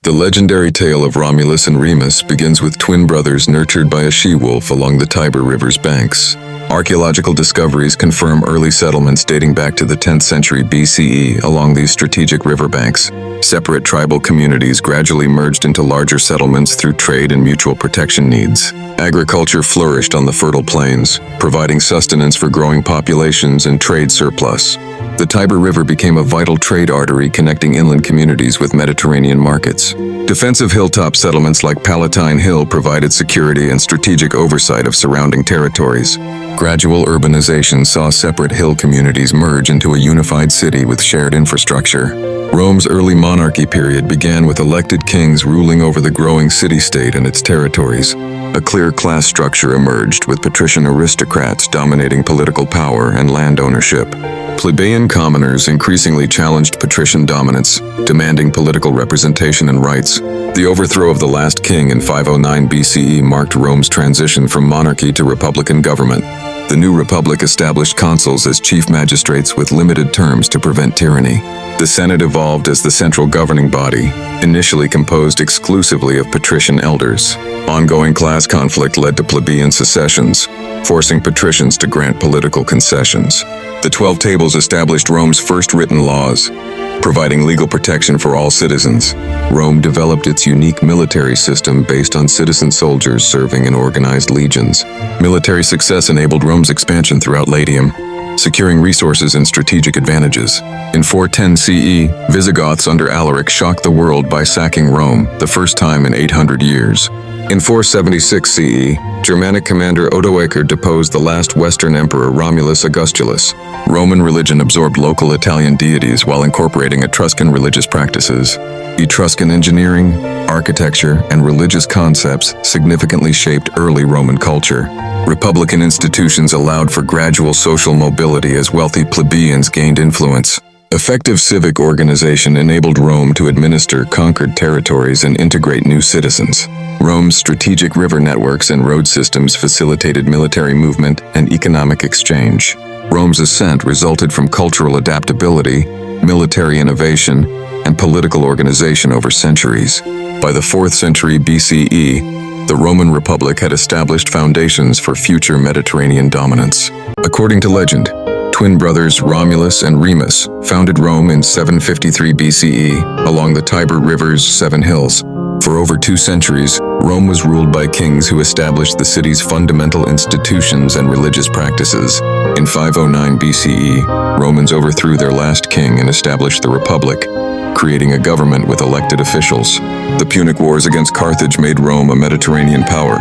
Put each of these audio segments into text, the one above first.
The legendary tale of Romulus and Remus begins with twin brothers nurtured by a she-wolf along the Tiber River's banks. Archaeological discoveries confirm early settlements dating back to the 10th century BCE along these strategic riverbanks. Separate tribal communities gradually merged into larger settlements through trade and mutual protection needs. Agriculture flourished on the fertile plains, providing sustenance for growing populations and trade surplus. The Tiber River became a vital trade artery connecting inland communities with Mediterranean markets. Defensive hilltop settlements like Palatine Hill provided security and strategic oversight of surrounding territories. Gradual urbanization saw separate hill communities merge into a unified city with shared infrastructure. Rome's early monarchy period began with elected kings ruling over the growing city-state and its territories. A clear class structure emerged, with patrician aristocrats dominating political power and land ownership. Plebeian commoners increasingly challenged patrician dominance, demanding political representation and rights. The overthrow of the last king in 509 BCE marked Rome's transition from monarchy to republican government. The new republic established consuls as chief magistrates with limited terms to prevent tyranny. The Senate evolved as the central governing body, initially composed exclusively of patrician elders. Ongoing class conflict led to plebeian secessions, forcing patricians to grant political concessions. The 12 Tables established Rome's first written laws, providing legal protection for all citizens. Rome developed its unique military system based on citizen soldiers serving in organized legions. Military success enabled Rome's expansion throughout Latium, securing resources and strategic advantages. In 410 CE, Visigoths under Alaric shocked the world by sacking Rome, the first time in 800 years. In 476 CE, Germanic commander Odoacer deposed the last Western emperor Romulus Augustulus. Roman religion absorbed local Italian deities while incorporating Etruscan religious practices. Etruscan engineering, architecture, and religious concepts significantly shaped early Roman culture. Republican institutions allowed for gradual social mobility as wealthy plebeians gained influence. Effective civic organization enabled Rome to administer conquered territories and integrate new citizens. Rome's strategic river networks and road systems facilitated military movement and economic exchange. Rome's ascent resulted from cultural adaptability, military innovation, and political organization over centuries. By the 4th century BCE, the Roman Republic had established foundations for future Mediterranean dominance. According to legend, twin brothers Romulus and Remus founded Rome in 753 BCE along the Tiber River's 7 hills. For over 2 centuries, Rome was ruled by kings who established the city's fundamental institutions and religious practices. In 509 BCE, Romans overthrew their last king and established the Republic, creating a government with elected officials. The Punic Wars against Carthage made Rome a Mediterranean power,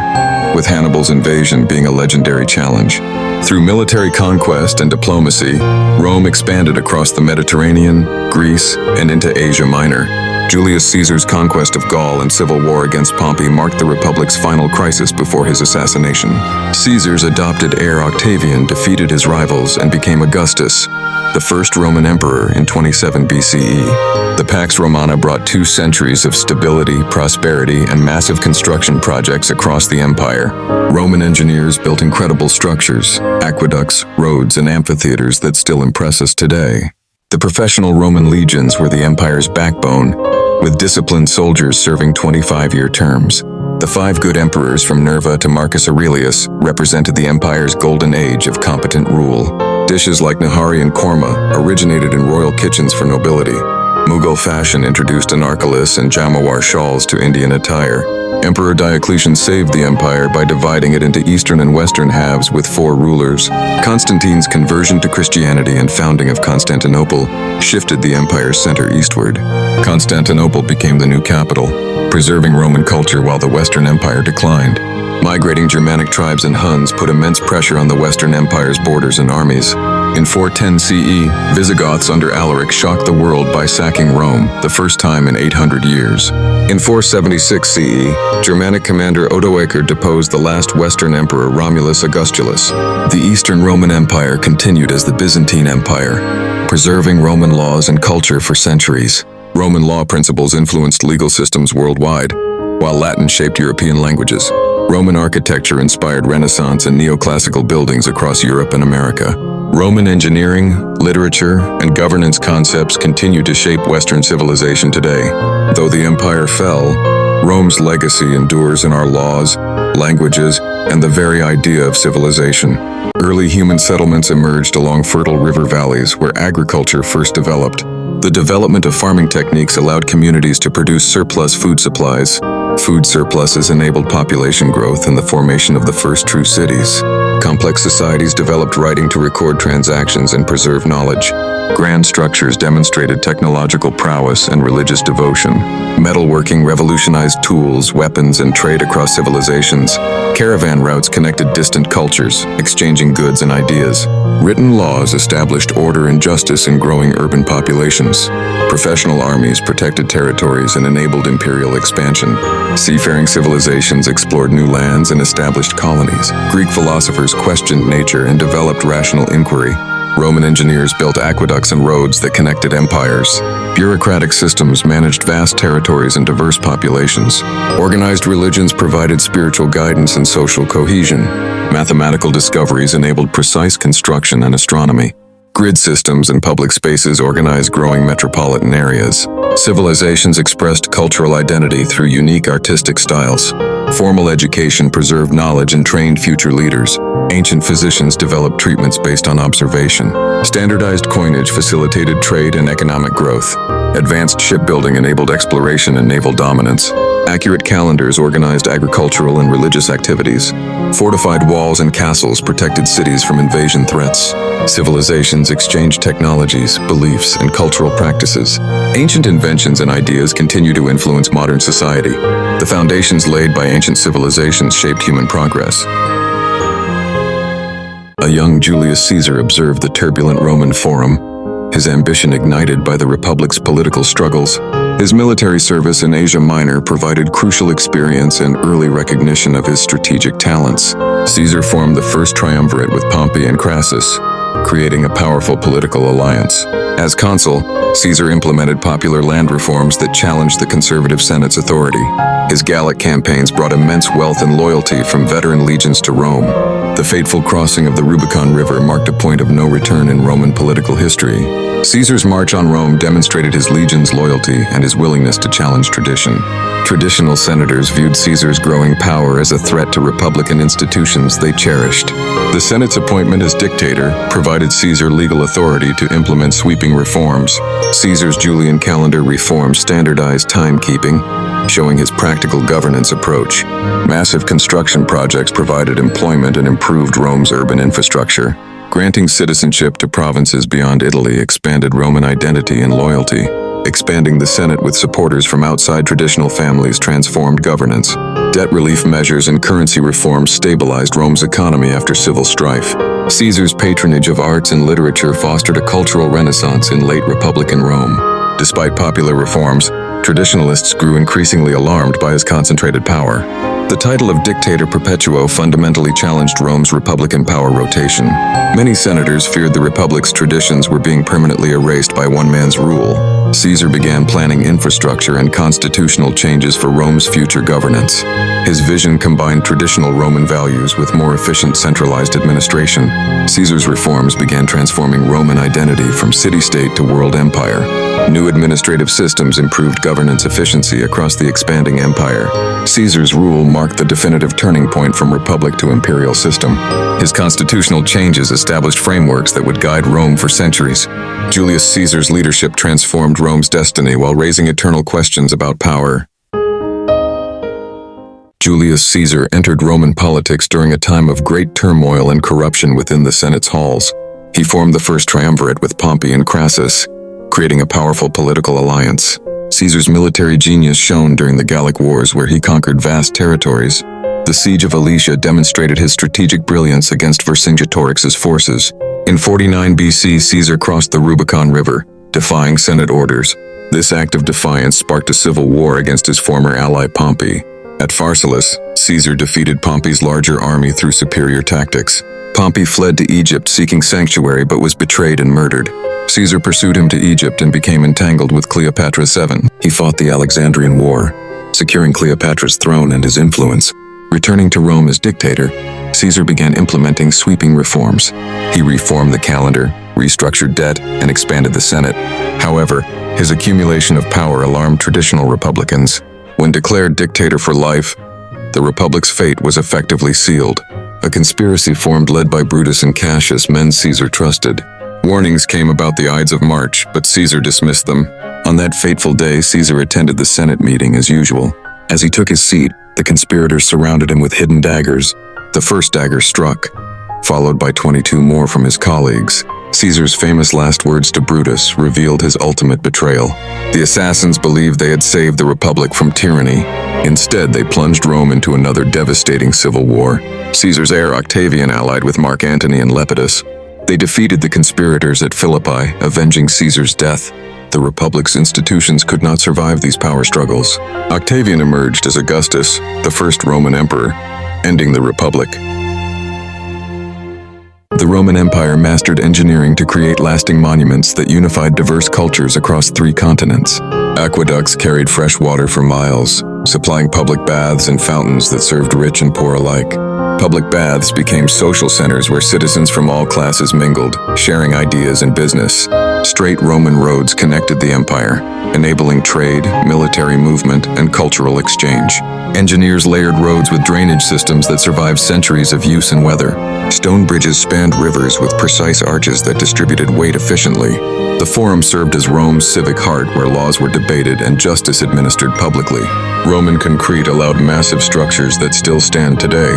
with Hannibal's invasion being a legendary challenge. Through military conquest and diplomacy, Rome expanded across the Mediterranean, Greece, and into Asia Minor. Julius Caesar's conquest of Gaul and civil war against Pompey marked the Republic's final crisis before his assassination. Caesar's adopted heir Octavian defeated his rivals and became Augustus, the first Roman emperor in 27 BCE. The Pax Romana brought 2 centuries of stability, prosperity, and massive construction projects across the empire. Roman engineers built incredible structures, aqueducts, roads, and amphitheaters that still impress us today. The professional Roman legions were the empire's backbone, with disciplined soldiers serving 25-year terms. The 5 good emperors from Nerva to Marcus Aurelius represented the empire's golden age of competent rule. Dishes like nahari and korma originated in royal kitchens for nobility. Mughal fashion introduced anarkalis and jamawar shawls to Indian attire. Emperor Diocletian saved the empire by dividing it into eastern and western halves with 4 rulers. Constantine's conversion to Christianity and founding of Constantinople shifted the empire's center eastward. Constantinople became the new capital, preserving Roman culture while the Western Empire declined. Migrating Germanic tribes and Huns put immense pressure on the Western Empire's borders and armies. In 410 CE, Visigoths under Alaric shocked the world by sacking Rome, the first time in 800 years. In 476 CE, Germanic commander Odoacer deposed the last Western emperor Romulus Augustulus. The Eastern Roman Empire continued as the Byzantine Empire, preserving Roman laws and culture for centuries. Roman law principles influenced legal systems worldwide, while Latin shaped European languages. Roman architecture inspired Renaissance and neoclassical buildings across Europe and America. Roman engineering, literature, and governance concepts continue to shape Western civilization today. Though the empire fell, Rome's legacy endures in our laws, languages, and the very idea of civilization. Early human settlements emerged along fertile river valleys where agriculture first developed. The development of farming techniques allowed communities to produce surplus food supplies. Food surpluses enabled population growth and the formation of the first true cities. Complex societies developed writing to record transactions and preserve knowledge. Grand structures demonstrated technological prowess and religious devotion. Metalworking revolutionized tools, weapons, and trade across civilizations. Caravan routes connected distant cultures, exchanging goods and ideas. Written laws established order and justice in growing urban populations. Professional armies protected territories and enabled imperial expansion. Seafaring civilizations explored new lands and established colonies. Greek philosophers questioned nature and developed rational inquiry. Roman engineers built aqueducts and roads that connected empires. Bureaucratic systems managed vast territories and diverse populations. Organized religions provided spiritual guidance and social cohesion. Mathematical discoveries enabled precise construction and astronomy. Grid systems and public spaces organized growing metropolitan areas. Civilizations expressed cultural identity through unique artistic styles. Formal education preserved knowledge and trained future leaders. Ancient physicians developed treatments based on observation. Standardized coinage facilitated trade and economic growth. Advanced shipbuilding enabled exploration and naval dominance. Accurate calendars organized agricultural and religious activities. Fortified walls and castles protected cities from invasion threats. Civilizations exchanged technologies, beliefs, and cultural practices. Ancient inventions and ideas continue to influence modern society. The foundations laid by ancient civilizations shaped human progress. A young Julius Caesar observed the turbulent Roman Forum, his ambition ignited by the Republic's political struggles. His military service in Asia Minor provided crucial experience and early recognition of his strategic talents. Caesar formed the first triumvirate with Pompey and Crassus, creating a powerful political alliance. As consul, Caesar implemented popular land reforms that challenged the conservative Senate's authority. His Gallic campaigns brought immense wealth and loyalty from veteran legions to Rome. The fateful crossing of the Rubicon River marked a point of no return in Roman political history. Caesar's march on Rome demonstrated his legion's loyalty and his willingness to challenge tradition. Traditional senators viewed Caesar's growing power as a threat to republican institutions they cherished. The Senate's appointment as dictator provided Caesar legal authority to implement sweeping reforms. Caesar's Julian calendar reforms standardized timekeeping, showing his practical governance approach. Massive construction projects provided employment and improved Rome's urban infrastructure. Granting citizenship to provinces beyond Italy expanded Roman identity and loyalty. Expanding the Senate with supporters from outside traditional families transformed governance. Debt relief measures and currency reforms stabilized Rome's economy after civil strife. Caesar's patronage of arts and literature fostered a cultural renaissance in late Republican Rome. Despite popular reforms, traditionalists grew increasingly alarmed by his concentrated power. The title of Dictator Perpetuo fundamentally challenged Rome's republican power rotation. Many senators feared the republic's traditions were being permanently erased by one man's rule. Caesar began planning infrastructure and constitutional changes for Rome's future governance. His vision combined traditional Roman values with more efficient centralized administration. Caesar's reforms began transforming Roman identity from city-state to world empire. New administrative systems improved governance efficiency across the expanding empire. Caesar's rule marked the definitive turning point from republic to imperial system. His constitutional changes established frameworks that would guide Rome for centuries. Julius Caesar's leadership transformed Rome's destiny while raising eternal questions about power. Julius Caesar entered Roman politics during a time of great turmoil and corruption within the Senate's halls. He formed the first triumvirate with Pompey and Crassus, creating a powerful political alliance. Caesar's military genius shone during the Gallic Wars, where he conquered vast territories. The siege of Alesia demonstrated his strategic brilliance against Vercingetorix's forces. In 49 BC, Caesar crossed the Rubicon River, defying Senate orders. This act of defiance sparked a civil war against his former ally Pompey. At Pharsalus, Caesar defeated Pompey's larger army through superior tactics. Pompey fled to Egypt seeking sanctuary but was betrayed and murdered. Caesar pursued him to Egypt and became entangled with Cleopatra's VII. He fought the Alexandrian War, securing Cleopatra's throne and his influence. Returning to Rome as dictator, Caesar began implementing sweeping reforms. He reformed the calendar, restructured debt, and expanded the Senate. However, his accumulation of power alarmed traditional Republicans. When declared dictator for life, the Republic's fate was effectively sealed. A conspiracy formed led by Brutus and Cassius, men Caesar trusted. Warnings came about the Ides of March, but Caesar dismissed them. On that fateful day, Caesar attended the Senate meeting as usual. As he took his seat, the conspirators surrounded him with hidden daggers. The first dagger struck, followed by 22 more from his colleagues. Caesar's famous last words to Brutus revealed his ultimate betrayal. The assassins believed they had saved the Republic from tyranny. Instead, they plunged Rome into another devastating civil war. Caesar's heir Octavian allied with Mark Antony and Lepidus. They defeated the conspirators at Philippi, avenging Caesar's death. The Republic's institutions could not survive these power struggles. Octavian emerged as Augustus, the first Roman emperor, ending the Republic. The Roman Empire mastered engineering to create lasting monuments that unified diverse cultures across 3 continents. Aqueducts carried fresh water for miles, supplying public baths and fountains that served rich and poor alike. Public baths became social centers where citizens from all classes mingled, sharing ideas and business. Straight Roman roads connected the empire, enabling trade, military movement, and cultural exchange. Engineers layered roads with drainage systems that survived centuries of use and weather. Stone bridges spanned rivers with precise arches that distributed weight efficiently. The Forum served as Rome's civic heart, where laws were debated and justice administered publicly. Roman concrete allowed massive structures that still stand today,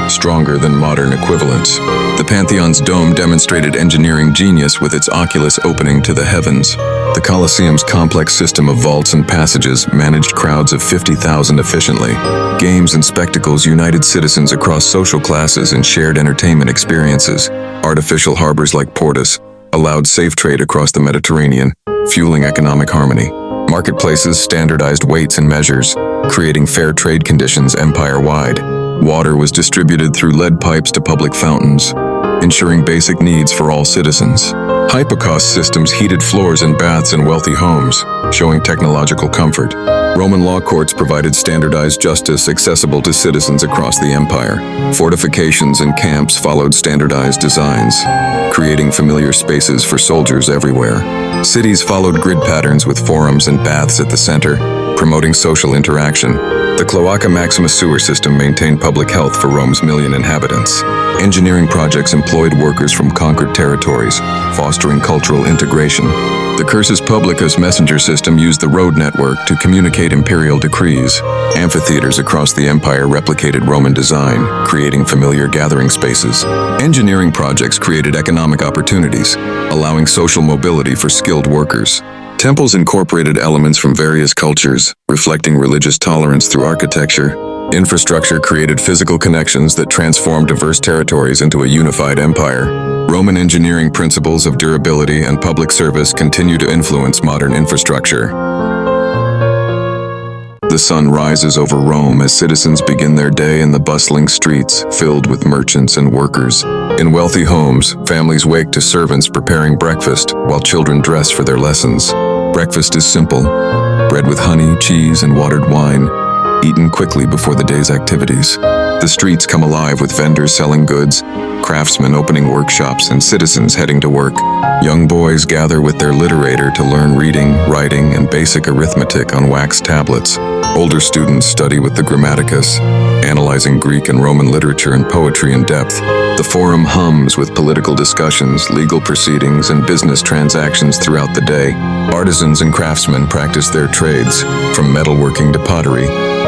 stronger than modern equivalents. The Pantheon's dome demonstrated engineering genius with its oculus opening to the heavens. The Colosseum's complex system of vaults and passages managed crowds of 50,000 efficiently. Games and spectacles united citizens across social classes and shared entertainment experiences. Artificial harbors like Portus allowed safe trade across the Mediterranean, fueling economic harmony. Marketplaces standardized weights and measures, creating fair trade conditions empire-wide. Water was distributed through lead pipes to public fountains, ensuring basic needs for all citizens. Hypocaust systems heated floors and baths in wealthy homes, showing technological comfort. Roman law courts provided standardized justice accessible to citizens across the empire. Fortifications and camps followed standardized designs, creating familiar spaces for soldiers everywhere. Cities followed grid patterns with forums and baths at the center, promoting social interaction. The Cloaca Maxima sewer system maintained public health for Rome's million inhabitants. Engineering projects employed workers from conquered territories, fostering cultural integration. The Cursus Publicus messenger system used the road network to communicate imperial decrees. Amphitheaters across the empire replicated Roman design, creating familiar gathering spaces. Engineering projects created economic opportunities, allowing social mobility for skilled workers. Temples incorporated elements from various cultures, reflecting religious tolerance through architecture. Infrastructure created physical connections that transformed diverse territories into a unified empire. Roman engineering principles of durability and public service continue to influence modern infrastructure. The sun rises over Rome as citizens begin their day in the bustling streets filled with merchants and workers. In wealthy homes, families wake to servants preparing breakfast while children dress for their lessons. Breakfast is simple: bread with honey, cheese, and watered wine, eaten quickly before the day's activities. The streets come alive with vendors selling goods, craftsmen opening workshops, and citizens heading to work. Young boys gather with their literator to learn reading, writing, and basic arithmetic on wax tablets. Older students study with the Grammaticus, analyzing Greek and Roman literature and poetry in depth. The Forum hums with political discussions, legal proceedings, and business transactions throughout the day. Artisans and craftsmen practice their trades, from metalworking to pottery,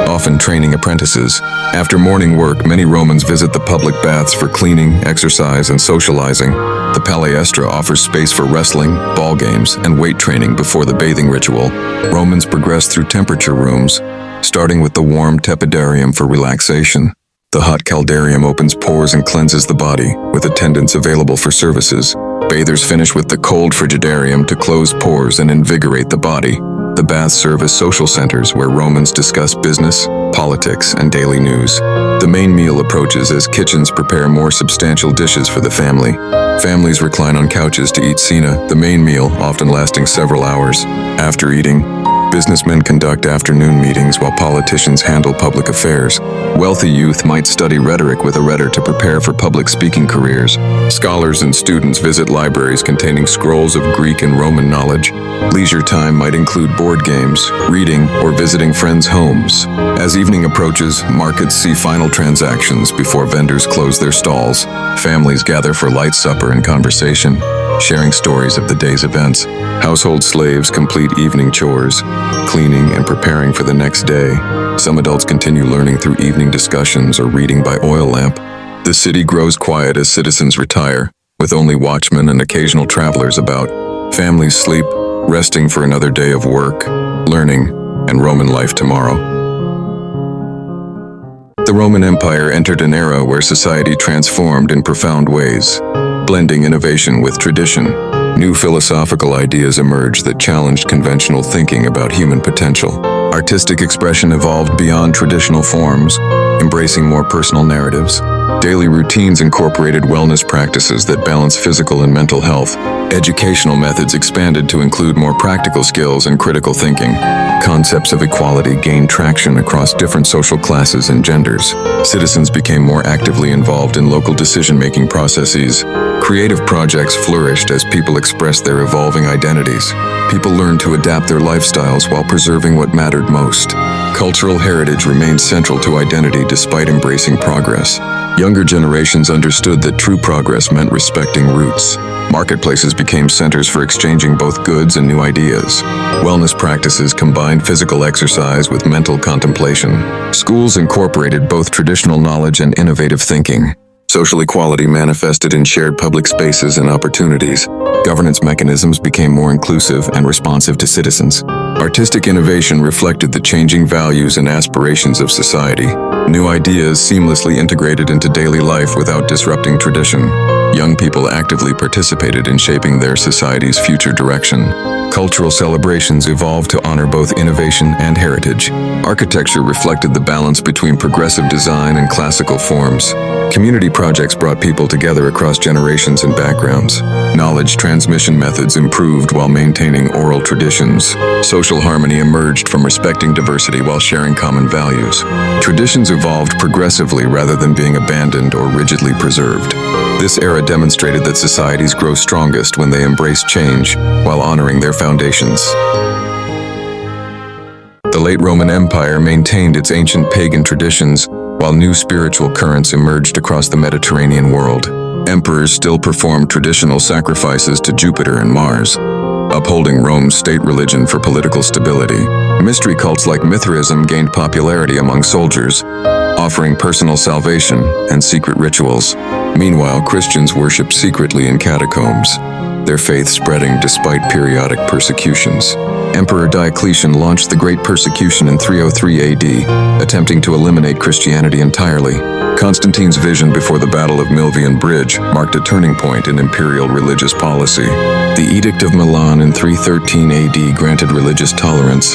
often training apprentices. After morning work, many Romans visit the public baths for cleaning, exercise, and socializing. The Palaestra offers space for wrestling, ball games, and weight training before the bathing ritual. Romans progress through temperature rooms, starting with the warm tepidarium for relaxation. The hot caldarium opens pores and cleanses the body, with attendants available for services. Bathers finish with the cold frigidarium to close pores and invigorate the body. The baths serve as social centers where Romans discuss business, politics, and daily news. The main meal approaches as kitchens prepare more substantial dishes for the family. Families recline on couches to eat cena, the main meal often lasting several hours. After eating, Businessmen conduct afternoon meetings while politicians handle public affairs. Wealthy youth might study rhetoric with a rhetor to prepare for public speaking careers. Scholars and students visit libraries containing scrolls of Greek and Roman knowledge. Leisure time might include board games, reading, or visiting friends' homes. As evening approaches, markets see final transactions before vendors close their stalls. Families gather for light supper and conversation, sharing stories of the day's events. Household slaves complete evening chores, cleaning and preparing for the next day. Some adults continue learning through evening discussions or reading by oil lamp. The city grows quiet as citizens retire, with only watchmen and occasional travelers about. Families sleep, resting for another day of work, learning, and Roman life tomorrow. The Roman Empire entered an era where society transformed in profound ways, blending innovation with tradition. New philosophical ideas emerged that challenged conventional thinking about human potential. Artistic expression evolved beyond traditional forms, embracing more personal narratives. Daily routines incorporated wellness practices that balance physical and mental health. Educational methods expanded to include more practical skills and critical thinking. Concepts of equality gained traction across different social classes and genders. Citizens became more actively involved in local decision-making processes. Creative projects flourished as people expressed their evolving identities. People learned to adapt their lifestyles while preserving what mattered most. Cultural heritage remained central to identity despite embracing progress. Younger generations understood that true progress meant respecting roots. Marketplaces became centers for exchanging both goods and new ideas. Wellness practices combined physical exercise with mental contemplation. Schools incorporated both traditional knowledge and innovative thinking. Social equality manifested in shared public spaces and opportunities. Governance mechanisms became more inclusive and responsive to citizens. Artistic innovation reflected the changing values and aspirations of society. New ideas seamlessly integrated into daily life without disrupting tradition. Young people actively participated in shaping their society's future direction. Cultural celebrations evolved to honor both innovation and heritage. Architecture reflected the balance between progressive design and classical forms. Community projects brought people together across generations and backgrounds. Knowledge transmission methods improved while maintaining oral traditions. Social harmony emerged from respecting diversity while sharing common values. Traditions evolved progressively rather than being abandoned or rigidly preserved. This era demonstrated that societies grow strongest when they embrace change while honoring their foundations. The late Roman Empire maintained its ancient pagan traditions, while new spiritual currents emerged across the Mediterranean world. Emperors still performed traditional sacrifices to Jupiter and Mars, upholding Rome's state religion for political stability. Mystery cults like Mithraism gained popularity among soldiers, offering personal salvation and secret rituals. Meanwhile, Christians worshipped secretly in catacombs, their faith spreading despite periodic persecutions. Emperor Diocletian launched the Great Persecution in 303 AD, attempting to eliminate Christianity entirely. Constantine's vision before the Battle of Milvian Bridge marked a turning point in imperial religious policy. The Edict of Milan in 313 AD granted religious tolerance,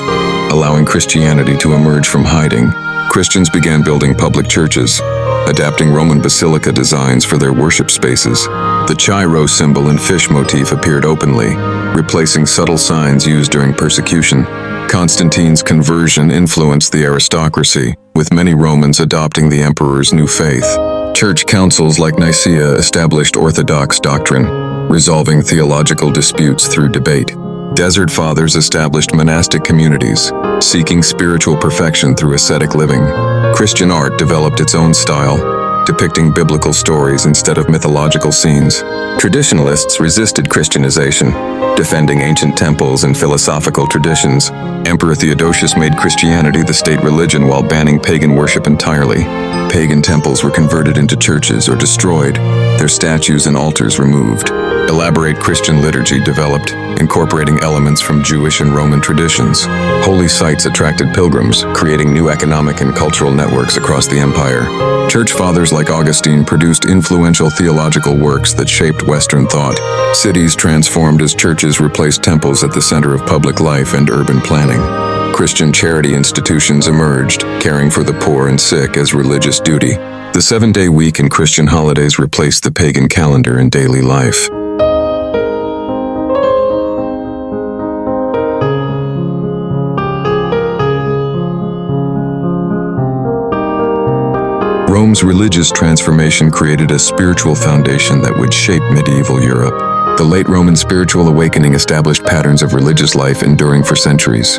allowing Christianity to emerge from hiding. Christians began building public churches, adapting Roman basilica designs for their worship spaces. The Chi-Rho symbol and fish motif appeared openly, replacing subtle signs used during persecution. Constantine's conversion influenced the aristocracy, with many Romans adopting the emperor's new faith. Church councils like Nicaea established orthodox doctrine, resolving theological disputes through debate. Desert Fathers established monastic communities, seeking spiritual perfection through ascetic living. Christian art developed its own style, depicting biblical stories instead of mythological scenes. Traditionalists resisted Christianization, defending ancient temples and philosophical traditions. Emperor Theodosius made Christianity the state religion while banning pagan worship entirely. Pagan temples were converted into churches or destroyed, their statues and altars removed. Elaborate Christian liturgy developed, incorporating elements from Jewish and Roman traditions. Holy sites attracted pilgrims, creating new economic and cultural networks across the empire. Church fathers like Augustine produced influential theological works that shaped Western thought. Cities transformed as churches replaced temples at the center of public life and urban planning. Christian charity institutions emerged, caring for the poor and sick as religious duty. The 7-day week and Christian holidays replaced the pagan calendar in daily life. Rome's religious transformation created a spiritual foundation that would shape medieval Europe. The late Roman spiritual awakening established patterns of religious life enduring for centuries.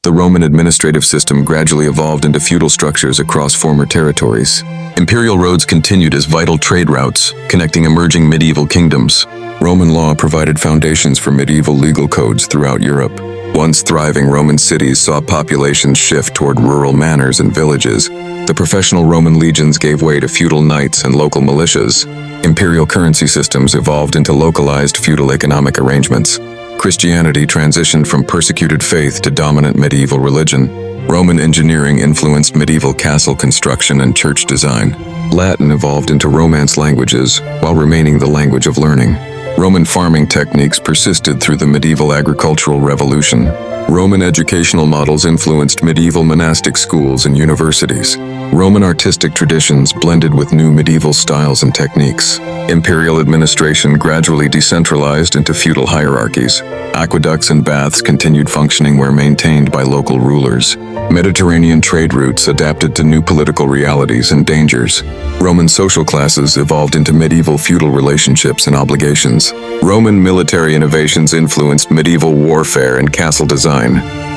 The Roman administrative system gradually evolved into feudal structures across former territories. Imperial roads continued as vital trade routes, connecting emerging medieval kingdoms. Roman law provided foundations for medieval legal codes throughout Europe. Once thriving Roman cities saw populations shift toward rural manors and villages. The professional Roman legions gave way to feudal knights and local militias. Imperial currency systems evolved into localized feudal economic arrangements. Christianity transitioned from persecuted faith to dominant medieval religion. Roman engineering influenced medieval castle construction and church design. Latin evolved into Romance languages, while remaining the language of learning. Roman farming techniques persisted through the medieval agricultural revolution. Roman educational models influenced medieval monastic schools and universities. Roman artistic traditions blended with new medieval styles and techniques. Imperial administration gradually decentralized into feudal hierarchies. Aqueducts and baths continued functioning where maintained by local rulers. Mediterranean trade routes adapted to new political realities and dangers. Roman social classes evolved into medieval feudal relationships and obligations. Roman military innovations influenced medieval warfare and castle design.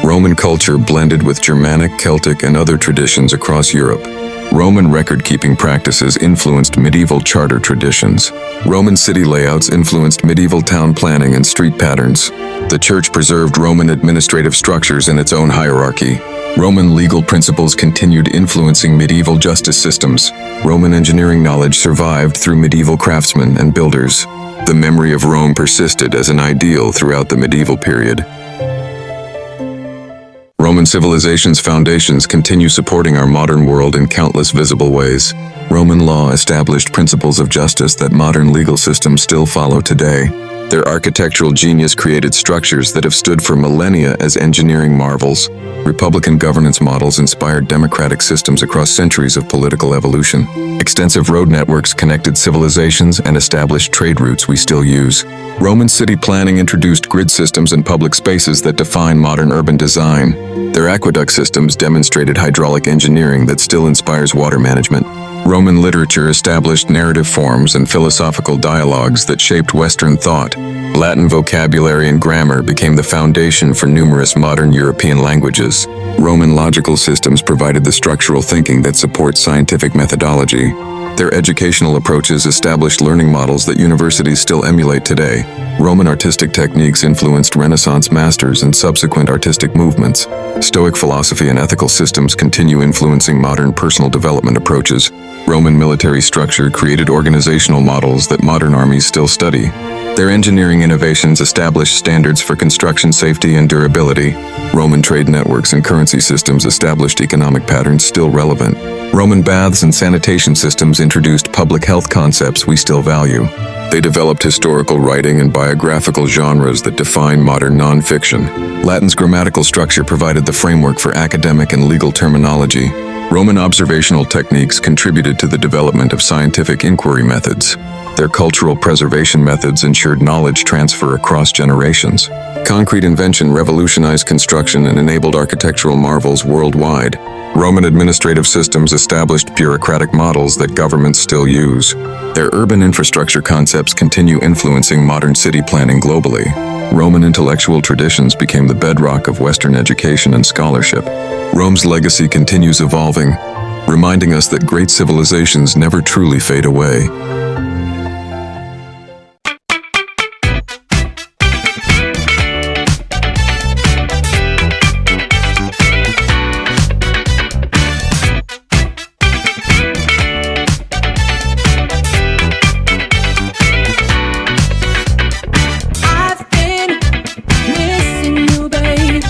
Roman culture blended with Germanic, Celtic, and other traditions across Europe. Roman record-keeping practices influenced medieval charter traditions. Roman city layouts influenced medieval town planning and street patterns. The church preserved Roman administrative structures in its own hierarchy. Roman legal principles continued influencing medieval justice systems. Roman engineering knowledge survived through medieval craftsmen and builders. The memory of Rome persisted as an ideal throughout the medieval period. Roman civilization's foundations continue supporting our modern world in countless visible ways. Roman law established principles of justice that modern legal systems still follow today. Their architectural genius created structures that have stood for millennia as engineering marvels. Republican governance models inspired democratic systems across centuries of political evolution. Extensive road networks connected civilizations and established trade routes we still use. Roman city planning introduced grid systems and public spaces that define modern urban design. Their aqueduct systems demonstrated hydraulic engineering that still inspires water management. Roman literature established narrative forms and philosophical dialogues that shaped Western thought. Latin vocabulary and grammar became the foundation for numerous modern European languages. Roman logical systems provided the structural thinking that supports scientific methodology. Their educational approaches established learning models that universities still emulate today. Roman artistic techniques influenced Renaissance masters and subsequent artistic movements. Stoic philosophy and ethical systems continue influencing modern personal development approaches. Roman military structure created organizational models that modern armies still study. Their engineering innovations established standards for construction safety and durability. Roman trade networks and currency systems established economic patterns still relevant. Roman baths and sanitation systems introduced public health concepts we still value. They developed historical writing and biographical genres that define modern nonfiction. Latin's grammatical structure provided the framework for academic and legal terminology. Roman observational techniques contributed to the development of scientific inquiry methods. Their cultural preservation methods ensured knowledge transfer across generations. Concrete invention revolutionized construction and enabled architectural marvels worldwide. Roman administrative systems established bureaucratic models that governments still use. Their urban infrastructure concepts continue influencing modern city planning globally. Roman intellectual traditions became the bedrock of Western education and scholarship. Rome's legacy continues evolving, reminding us that great civilizations never truly fade away. Missing you, babe.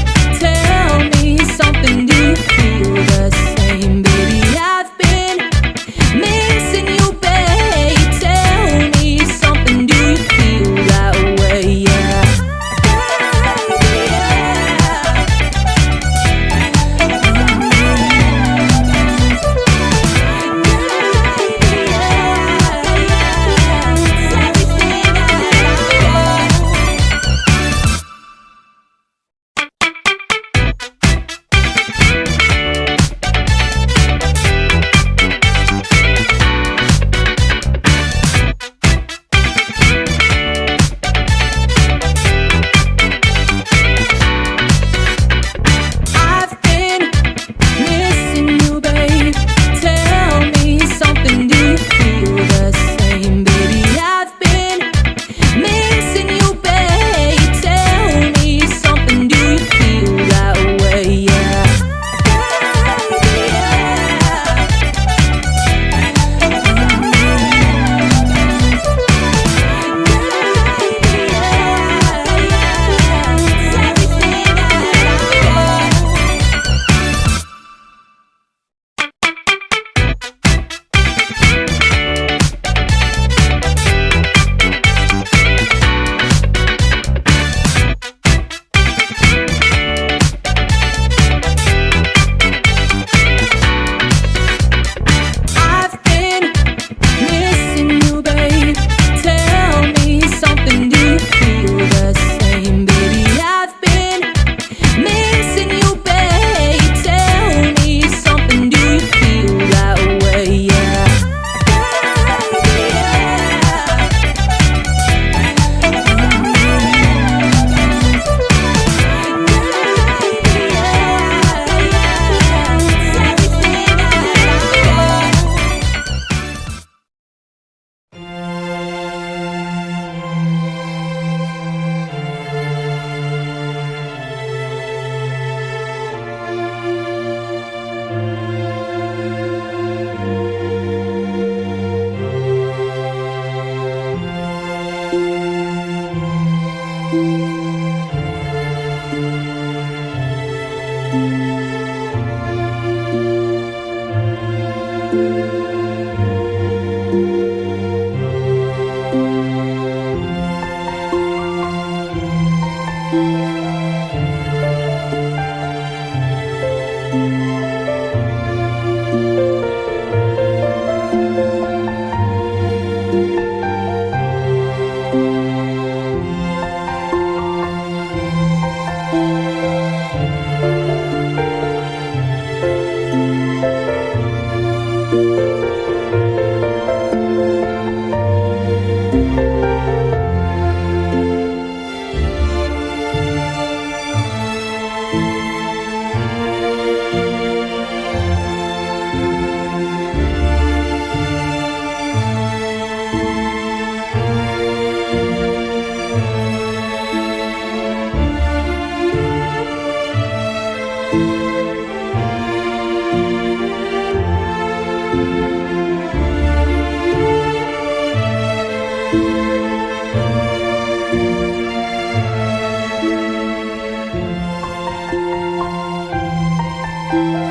𝒕𝒊𝒆𝒔